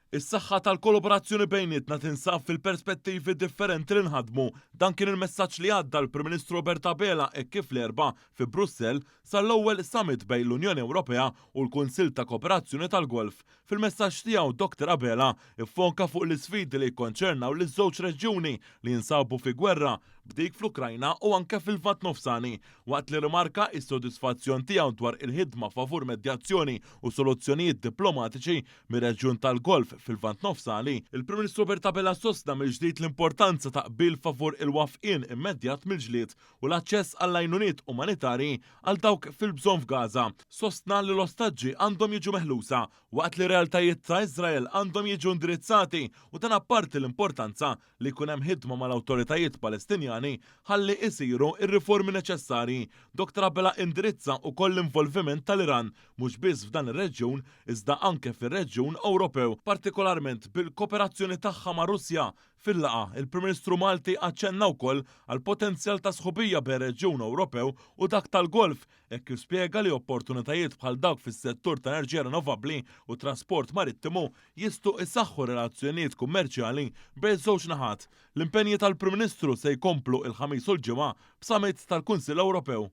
Is-saħħa tal-kollaborazzjoni bejnietna tinsab fil-perspettivi differenti li nħadmu. Dan kien il-messaġġ li għadda l-Prim Ministru Bertabela kif l-erba' fi Brussell sar l-ewwel summit bejn l-Unjoni Ewropea u l-Kunsill ta' Kooperazzjoni tal-Golf. Fil-messaġġ tiegħu Dr. Abela iffonka fuq l-isfidi li jkonċernaw liż-żewġ reġjuni li jinsabu fi gwerra b'dik fl-Ukrajna u anke fil-Lvant Nofsani, waqt li rimarka s-sodisfazzjon tiegħu dwar il-ħidma favur medjazzjoni u soluzzjonijiet diplomatiċi mir-reġjun tal-Golf fil-Lvant Nofsani. Il-Prim Ministru Bertabella sostna mill-ġdid l-importanza ta' qbil favur il-wafqien immedjat mill-ġlied u l-aċċess għall-għajnuniet umanitarji għal dawk fil-bżonn f'Gaza. Sostna li l-ostaġġi għandhom jiġu meħlusa waqt li realtajiet ta' Iżrael għandhom jiġu indirizzati u dan apparti l-importanza li jkun hemm ħidma mal-awtoritajiet Palestinjani ħalli isiru ir-riformi neċessarji. Dr. Abela indirizza wkoll l-involviment tal-Iran mhux biss f'dan ir-reġjun iżda anke fir-reġjun Ewropew, partikolarment bil-kooperazzjoni tagħha ma' Russja. Fil-laqa, il-Prim Ministru Malti aċċenna wkoll għal potenzjal ta' sħubija bejn reġjun Ewropew u dak tal-Golf, hekk jispjega li opportunitajiet bħal dawk fis-settur ta' enerġija rinnovabbli u trasport marittimu jistgħu isaħħu relazzjonijiet kummerċjali bejn żewġ naħat. L-impenji tal-Prim Ministru se jkomplu il-ħamis u l-ġimgħa b'summit tal-Kunsill Ewropew.